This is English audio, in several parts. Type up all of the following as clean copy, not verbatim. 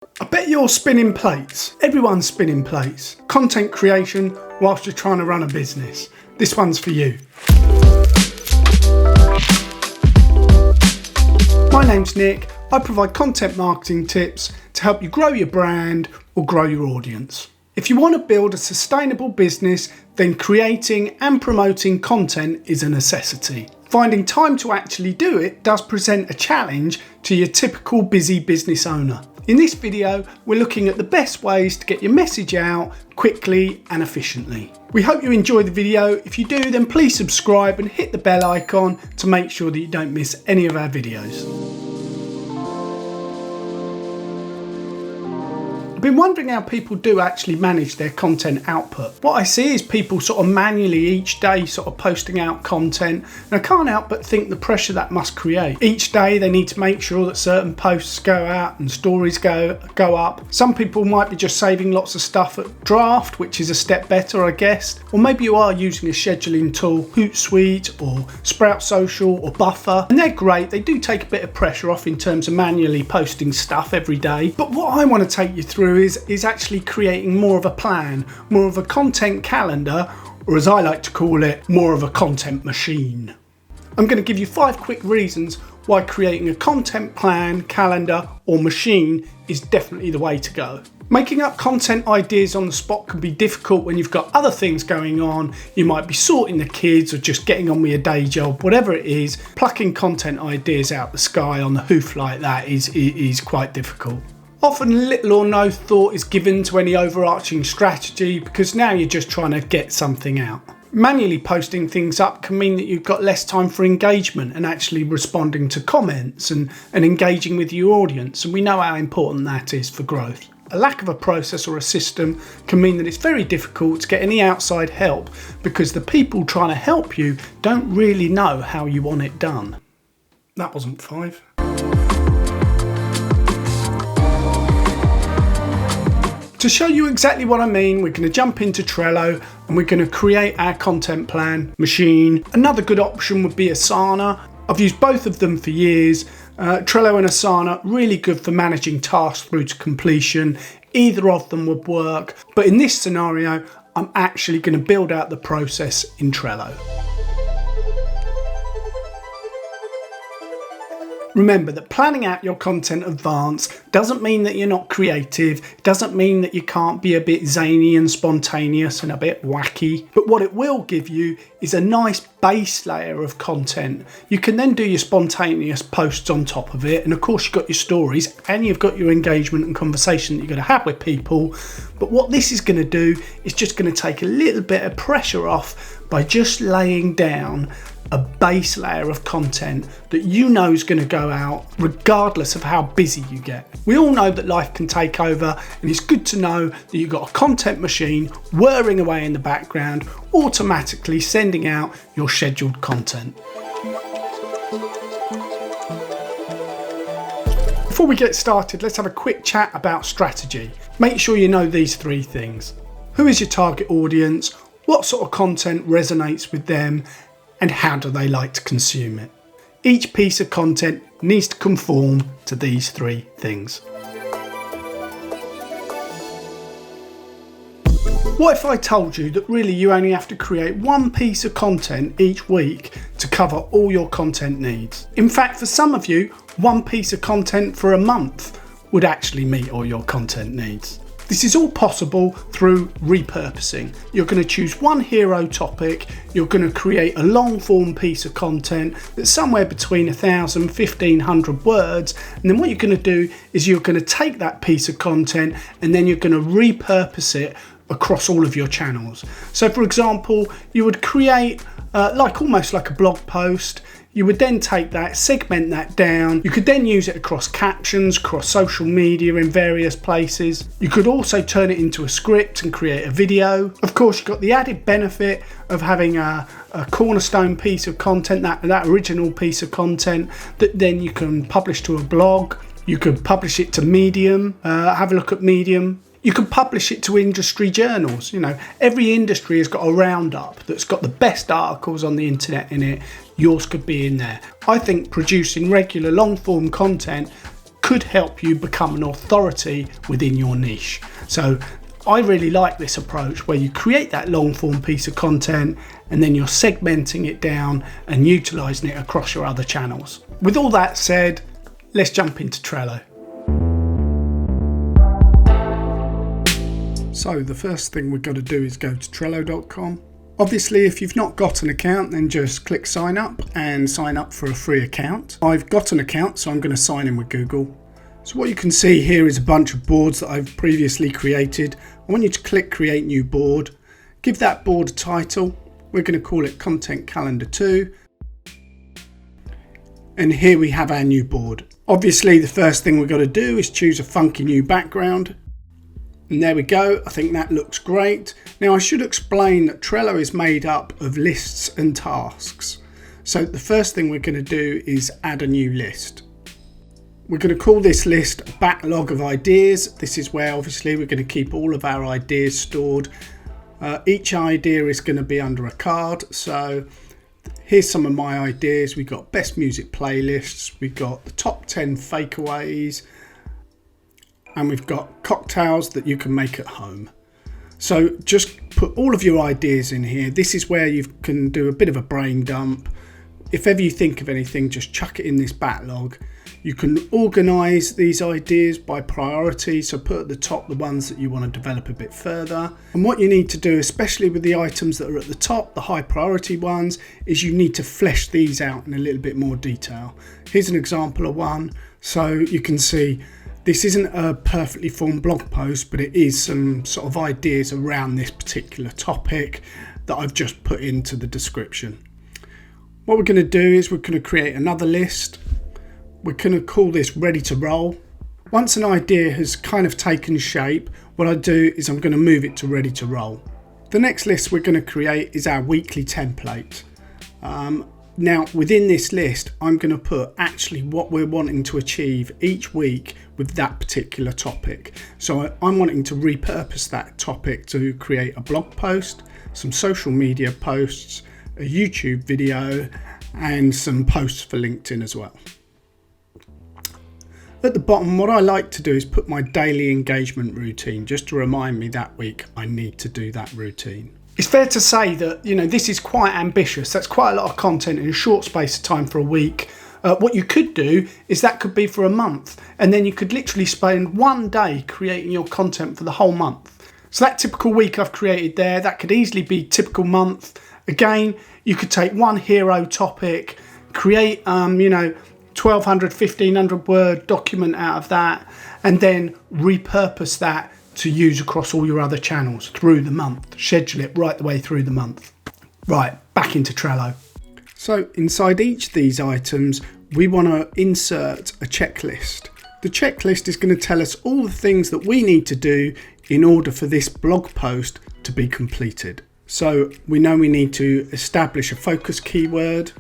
I bet you're spinning plates. Everyone's spinning plates. Content creation whilst you're trying to run a business. This one's for you. My name's Nick. I provide content marketing tips to help you grow your brand or grow your audience. If you want to build a sustainable business, then creating and promoting content is a necessity. Finding time to actually do it does present a challenge to your typical busy business owner. In this video, we're looking at the best ways to get your message out quickly and efficiently. We hope you enjoy the video. If you do, then please subscribe and hit the bell icon to make sure that you don't miss any of our videos. I've been wondering how people do actually manage their content output. What I see is people sort of manually each day sort of posting out content, and I can't help but think the pressure that must create. Each day they need to make sure that certain posts go out and stories go up. Some people might be just saving lots of stuff at draft, which is a step better, I guess. Or maybe you are using a scheduling tool, Hootsuite or Sprout Social or Buffer, and they're great. They do take a bit of pressure off in terms of manually posting stuff every day. But what I want to take you through is actually creating more of a plan, more of a content calendar, or as I like to call it, more of a content machine. I'm going to give you 5 quick reasons why creating a content plan, calendar, or machine is definitely the way to go. Making up content ideas on the spot can be difficult when you've got other things going on. You might be sorting the kids or just getting on with your day job, whatever it is. Plucking content ideas out the sky on the hoof like that is quite difficult. Often little or no thought is given to any overarching strategy because now you're just trying to get something out. Manually posting things up can mean that you've got less time for engagement and actually responding to comments and engaging with your audience, and we know how important that is for growth. A lack of a process or a system can mean that it's very difficult to get any outside help because the people trying to help you don't really know how you want it done. That wasn't 5. To show you exactly what I mean, we're going to jump into Trello and we're going to create our content plan machine. Another good option would be Asana. I've used both of them for years. Trello and Asana, really good for managing tasks through to completion. Either of them would work, but in this scenario, I'm actually going to build out the process in Trello. Remember that planning out your content in advance doesn't mean that you're not creative, doesn't mean that you can't be a bit zany and spontaneous and a bit wacky, but what it will give you is a nice base layer of content. You can then do your spontaneous posts on top of it, and of course you've got your stories and you've got your engagement and conversation that you're going to have with people, but what this is going to do is just going to take a little bit of pressure off by just laying down a base layer of content that you know is going to go out regardless of how busy you get. We all know that life can take over, and it's good to know that you've got a content machine whirring away in the background, automatically sending out your scheduled content. Before we get started, let's have a quick chat about strategy. Make sure you know these 3 things. Who is your target audience? What sort of content resonates with them? And how do they like to consume it? Each piece of content needs to conform to these 3 things. What if I told you that really you only have to create 1 piece of content each week to cover all your content needs? In fact, for some of you, 1 piece of content for a month would actually meet all your content needs. This is all possible through repurposing. You're going to choose 1 hero topic, you're going to create a long form piece of content that's somewhere between 1,000 and 1,500 words, and then what you're going to do is you're going to take that piece of content and then you're going to repurpose it across all of your channels. So for example, you would create almost like a blog post. You would then take that, segment that down. You could then use it across captions, across social media in various places. You could also turn it into a script and create a video. Of course, you've got the added benefit of having a cornerstone piece of content, that original piece of content that then you can publish to a blog. You could publish it to Medium, have a look at Medium. You can publish it to industry journals. You know, every industry has got a roundup that's got the best articles on the internet in it. Yours could be in there. I think producing regular long form content could help you become an authority within your niche. So I really like this approach where you create that long form piece of content and then you're segmenting it down and utilizing it across your other channels. With all that said, let's jump into Trello. So the first thing we've got to do is go to Trello.com. Obviously, if you've not got an account, then just click sign up and sign up for a free account. I've got an account, so I'm going to sign in with Google. So what you can see here is a bunch of boards that I've previously created. I want you to click create new board. Give that board a title. We're going to call it Content Calendar 2. And here we have our new board. Obviously, the first thing we've got to do is choose a funky new background. And there we go. I think that looks great. Now I should explain that Trello is made up of lists and tasks. So the first thing we're going to do is add a new list. We're going to call this list a backlog of ideas. This is where obviously we're going to keep all of our ideas stored. Each idea is going to be under a card. So here's some of my ideas. We've got best music playlists. We've got the top 10 fakeaways. And we've got cocktails that you can make at home. So just put all of your ideas in here. This is where you can do a bit of a brain dump. If ever you think of anything, just chuck it in this backlog. You can organise these ideas by priority, so put at the top the ones that you want to develop a bit further. And what you need to do, especially with the items that are at the top, the high priority ones, is you need to flesh these out in a little bit more detail. Here's an example of one. So you can see this isn't a perfectly formed blog post, but it is some sort of ideas around this particular topic that I've just put into the description. What we're going to do is we're going to create another list. We're going to call this ready to roll. Once an idea has kind of taken shape, what I do is I'm going to move it to ready to roll. The next list we're going to create is our weekly template. Now within this list, I'm going to put actually what we're wanting to achieve each week with that particular topic. So I'm wanting to repurpose that topic to create a blog post, some social media posts, a YouTube video, and some posts for LinkedIn as well. At the bottom, what I like to do is put my daily engagement routine, just to remind me that week I need to do that routine. It's fair to say that, this is quite ambitious. That's quite a lot of content in a short space of time for a week. What you could do is that could be for a month, and then you could literally spend one day creating your content for the whole month. So that typical week I've created there, that could easily be typical month. Again, you could take one hero topic, create 1,200, 1,500 word document out of that, and then repurpose that to use across all your other channels through the month. Schedule it right the way through the month. Right, back into Trello. So inside each of these items, we want to insert a checklist. The checklist is going to tell us all the things that we need to do in order for this blog post to be completed. So we know we need to establish a focus keyword.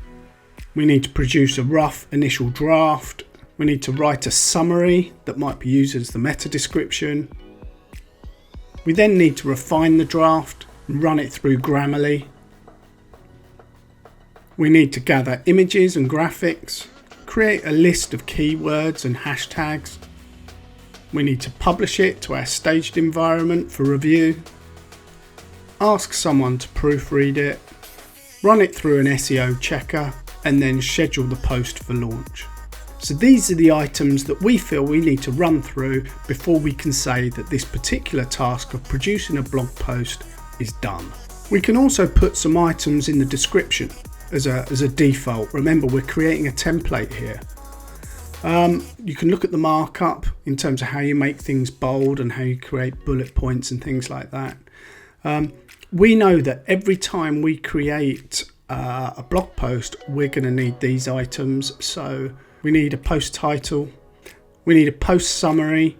We need to produce a rough initial draft. We need to write a summary that might be used as the meta description. We then need to refine the draft and run it through Grammarly. We need to gather images and graphics, create a list of keywords and hashtags. We need to publish it to our staged environment for review. Ask someone to proofread it. Run it through an SEO checker, and then schedule the post for launch. So these are the items that we feel we need to run through before we can say that this particular task of producing a blog post is done. We can also put some items in the description as a default. Remember, we're creating a template here. You can look at the markup in terms of how you make things bold and how you create bullet points and things like that. We know that every time we create a blog post, we're going to need these items. So we need a post title, we need a post summary.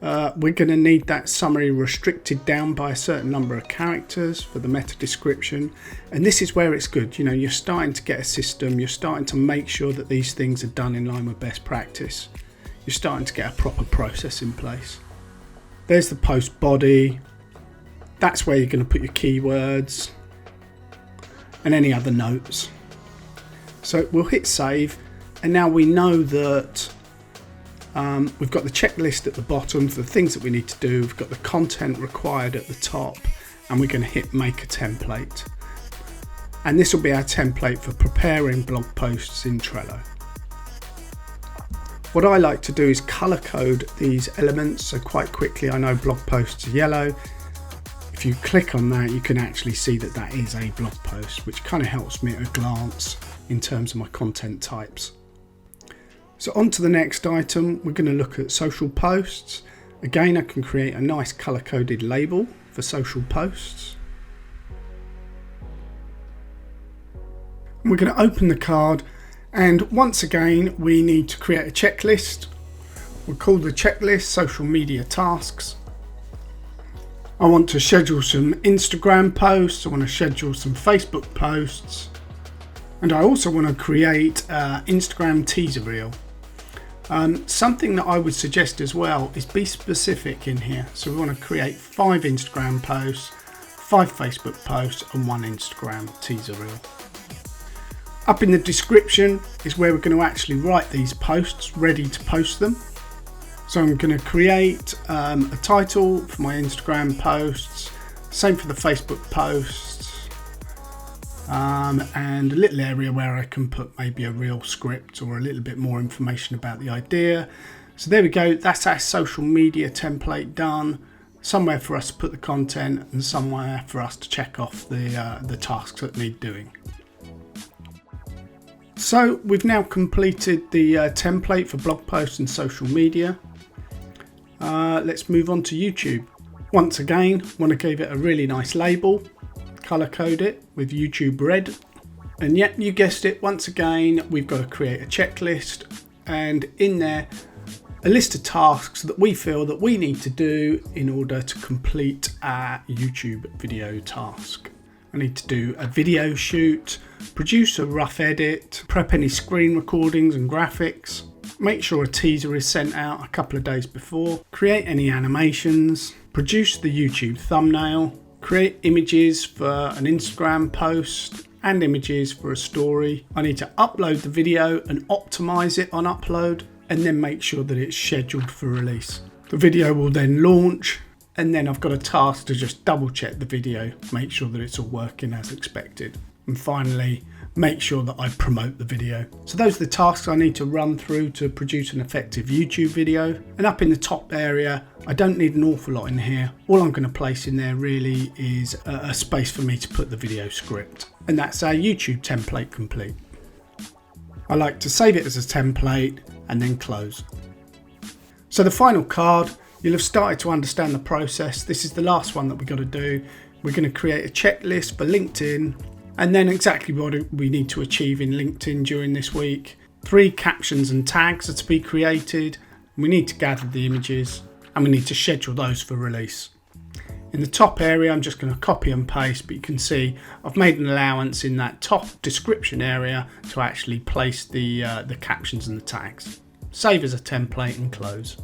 We're going to need that summary restricted down by a certain number of characters for the meta description. And this is where it's good. You're starting to get a system. You're starting to make sure that these things are done in line with best practice. You're starting to get a proper process in place. There's the post body. That's where you're going to put your keywords and any other notes. So we'll hit save. And now we know that We've got the checklist at the bottom for the things that we need to do. We've got the content required at the top, and we're going to hit make a template. And this will be our template for preparing blog posts in Trello. What I like to do is color code these elements. So quite quickly, I know blog posts are yellow. If you click on that, you can actually see that that is a blog post, which kind of helps me at a glance in terms of my content types. So on to the next item, we're going to look at social posts. Again, I can create a nice color coded label for social posts. We're going to open the card, and once again we need to create a checklist. We'll call the checklist social media tasks. I want to schedule some Instagram posts, I want to schedule some Facebook posts, and I also want to create an Instagram teaser reel. Something that I would suggest as well is be specific in here. So we want to create 5 Instagram posts, 5 Facebook posts, and 1 Instagram teaser reel. Up in the description is where we're going to actually write these posts ready to post them. So I'm going to create a title for my Instagram posts, same for the Facebook posts, and a little area where I can put maybe a real script or a little bit more information about the idea. So there we go, that's our social media template done. Somewhere for us to put the content and somewhere for us to check off the tasks that need doing. So we've now completed the template for blog posts and social media. Let's move on to YouTube. Once again, want to give it a really nice label, color code it with YouTube red. And yet, you guessed it, once again, we've got to create a checklist, and in there, a list of tasks that we feel that we need to do in order to complete our YouTube video task. I need to do a video shoot, produce a rough edit, prep any screen recordings and graphics, make sure a teaser is sent out a couple of days before, create any animations, produce the YouTube thumbnail, create images for an Instagram post and images for a story. I need to upload the video and optimize it on upload, and then make sure that it's scheduled for release. The video will then launch, and then I've got a task to just double check the video, make sure that it's all working as expected. And finally, make sure that I promote the video. So those are the tasks I need to run through to produce an effective YouTube video. And up in the top area, I don't need an awful lot in here. All I'm going to place in there really is a space for me to put the video script. And that's our YouTube template complete. I like to save it as a template and then close. So the final card, you'll have started to understand the process. This is the last one that we've got to do. We're going to create a checklist for LinkedIn, and then exactly what we need to achieve in LinkedIn during this week. 3 captions and tags are to be created. We need to gather the images, and we need to schedule those for release. In the top area, I'm just going to copy and paste, but you can see I've made an allowance in that top description area to actually place the captions and the tags. Save as a template and close.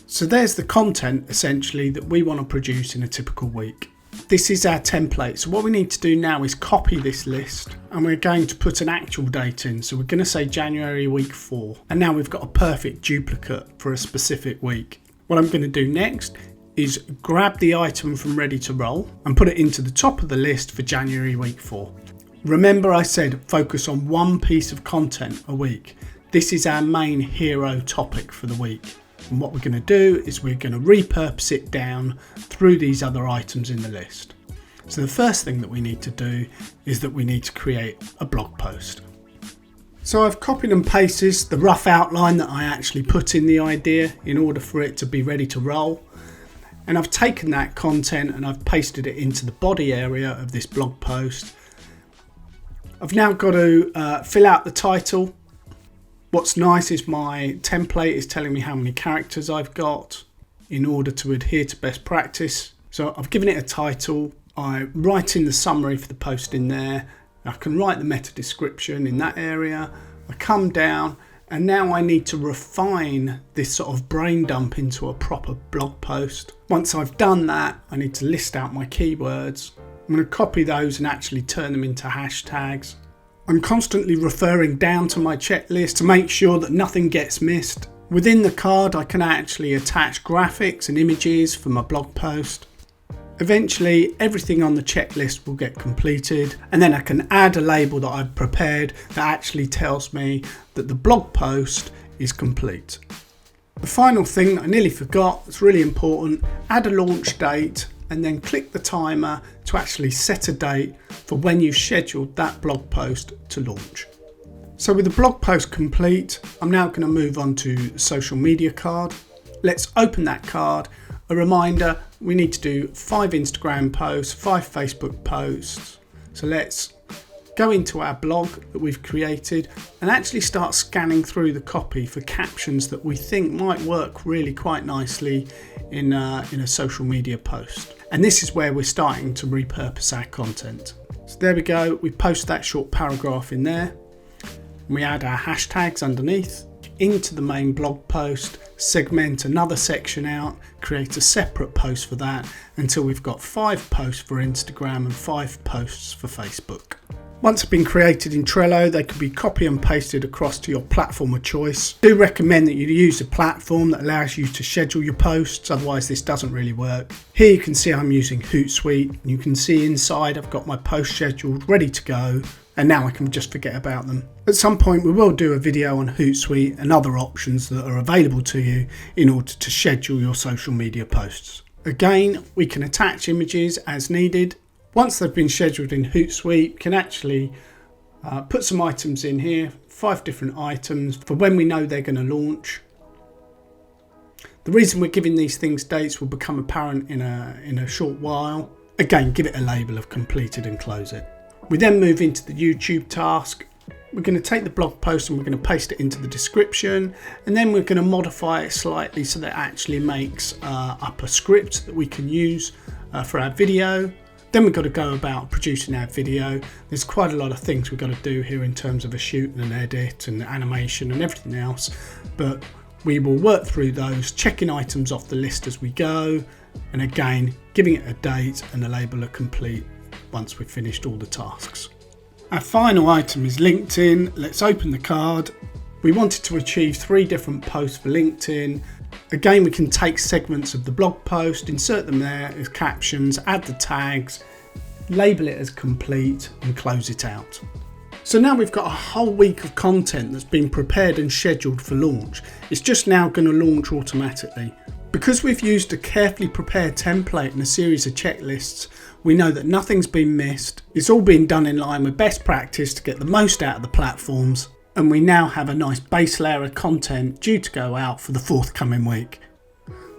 So there's the content essentially that we want to produce in a typical week. This is our template. So what we need to do now is copy this list, and we're going to put an actual date in. So we're going to say January week 4. And now we've got a perfect duplicate for a specific week. What I'm going to do next is grab the item from ready to roll and put it into the top of the list for January week 4. Remember, I said focus on one piece of content a week. This is our main hero topic for the week. And what we're going to do is we're going to repurpose it down through these other items in the list. So the first thing that we need to do is that we need to create a blog post. So I've copied and pasted the rough outline that I actually put in the idea in order for it to be ready to roll. And I've taken that content and I've pasted it into the body area of this blog post. I've now got to fill out the title. What's nice is my template is telling me how many characters I've got in order to adhere to best practice. So I've given it a title. I write in the summary for the post in there. I can write the meta description in that area. I come down, and now I need to refine this sort of brain dump into a proper blog post. Once I've done that, I need to list out my keywords. I'm going to copy those and actually turn them into hashtags. I'm constantly referring down to my checklist to make sure that nothing gets missed. Within the card, I can actually attach graphics and images for my blog post. Eventually, everything on the checklist will get completed, and then I can add a label that I've prepared that actually tells me that the blog post is complete. The final thing I nearly forgot, it's really important, add a launch date and then click the timer to actually set a date for when you've scheduled that blog post to launch. So with the blog post complete, I'm now going to move on to the social media card. Let's open that card. A reminder, we need to do 5 Instagram posts, 5 Facebook posts. So let's go into our blog that we've created and actually start scanning through the copy for captions that we think might work really quite nicely in a social media post. And this is where we're starting to repurpose our content. So there we go, we post that short paragraph in there. We add our hashtags underneath into the main blog post, segment another section out, create a separate post for that until we've got 5 posts for Instagram and 5 posts for Facebook. Once they've been created in Trello, they can be copy and pasted across to your platform of choice. I do recommend that you use a platform that allows you to schedule your posts, otherwise this doesn't really work. Here you can see I'm using Hootsuite. You can see inside I've got my post scheduled, ready to go, and now I can just forget about them. At some point we will do a video on Hootsuite and other options that are available to you in order to schedule your social media posts. Again, we can attach images as needed. Once they've been scheduled in Hootsuite, we can actually put some items in here, 5 different items for when we know they're going to launch. The reason we're giving these things dates will become apparent in a short while. Again, give it a label of completed and close it. We then move into the YouTube task. We're going to take the blog post and we're going to paste it into the description, and then we're going to modify it slightly so that it actually makes up a script that we can use for our video. Then we've got to go about producing our video. There's quite a lot of things we've got to do here in terms of a shoot and an edit and animation and everything else, but we will work through those, checking items off the list as we go, and again giving it a date and a label of complete once we've finished all the tasks. Our final item is LinkedIn. Let's open the card. We wanted to achieve 3 different posts for LinkedIn. Again, we can take segments of the blog post, insert them there as captions, add the tags, label it as complete and close it out. So now we've got a whole week of content that's been prepared and scheduled for launch. It's just now going to launch automatically. Because we've used a carefully prepared template and a series of checklists, we know that nothing's been missed. It's all been done in line with best practice to get the most out of the platforms. And we now have a nice base layer of content due to go out for the forthcoming week.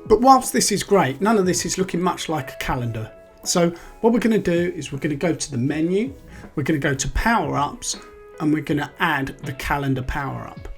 But whilst this is great, none of this is looking much like a calendar. So what we're going to do is we're going to go to the menu, we're going to go to power ups, and we're going to add the calendar power up.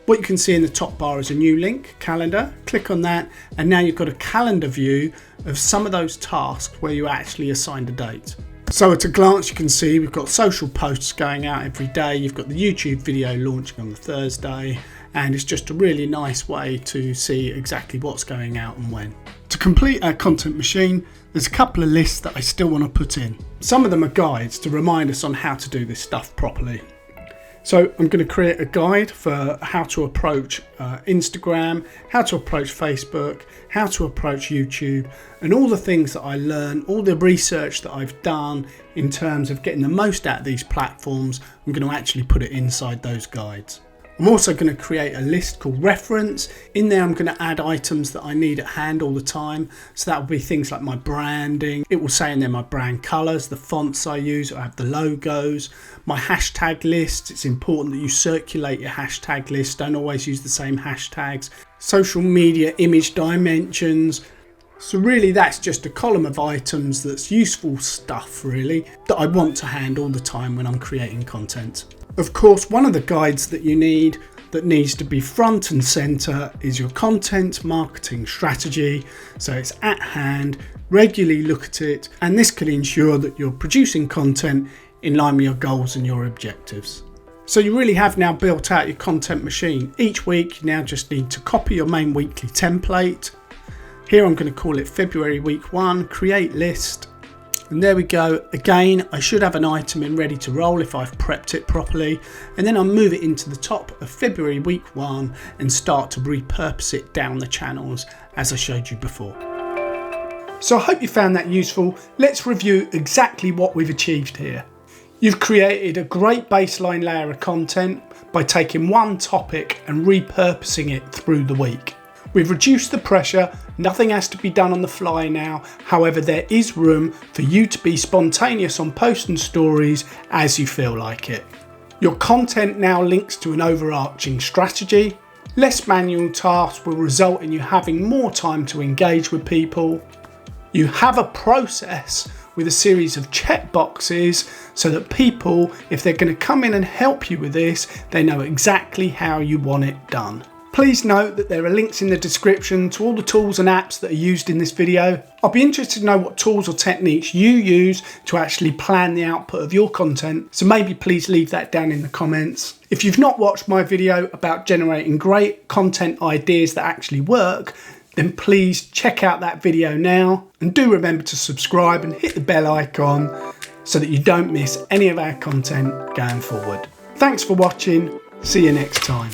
What you can see in the top bar is a new link, calendar. Click on that, and now you've got a calendar view of some of those tasks where you actually assigned a date. So at a glance you can see we've got social posts going out every day, you've got the YouTube video launching on the Thursday, and it's just a really nice way to see exactly what's going out and when. To complete our content machine, there's a couple of lists that I still want to put in. Some of them are guides to remind us on how to do this stuff properly. So I'm going to create a guide for how to approach Instagram, how to approach Facebook, how to approach YouTube, and all the things that I learned, all the research that I've done in terms of getting the most out of these platforms. I'm going to actually put it inside those guides. I'm also going to create a list called reference. In there I'm going to add items that I need at hand all the time. So that will be things like my branding. It will say in there my brand colours, the fonts I use, I have the logos, my hashtag list. It's important that you circulate your hashtag list. Don't always use the same hashtags. Social media image dimensions. So really that's just a column of items that's useful stuff really that I want to hand all the time when I'm creating content. Of course, one of the guides that you need that needs to be front and center is your content marketing strategy. So it's at hand, regularly look at it, and this can ensure that you're producing content in line with your goals and your objectives. So you really have now built out your content machine. Each week you now just need to copy your main weekly template. Here I'm going to call it February week 1, create list. And there we go. Again, I should have an item in ready to roll if I've prepped it properly. And then I'll move it into the top of February week 1 and start to repurpose it down the channels as I showed you before. So I hope you found that useful. Let's review exactly what we've achieved here. You've created a great baseline layer of content by taking one topic and repurposing it through the week. We've reduced the pressure, nothing has to be done on the fly now, however there is room for you to be spontaneous on posts and stories as you feel like it. Your content now links to an overarching strategy, less manual tasks will result in you having more time to engage with people. You have a process with a series of checkboxes so that people, if they're going to come in and help you with this, they know exactly how you want it done. Please note that there are links in the description to all the tools and apps that are used in this video. I'll be interested to know what tools or techniques you use to actually plan the output of your content, so maybe please leave that down in the comments. If you've not watched my video about generating great content ideas that actually work, then please check out that video now, and do remember to subscribe and hit the bell icon so that you don't miss any of our content going forward. Thanks for watching, see you next time.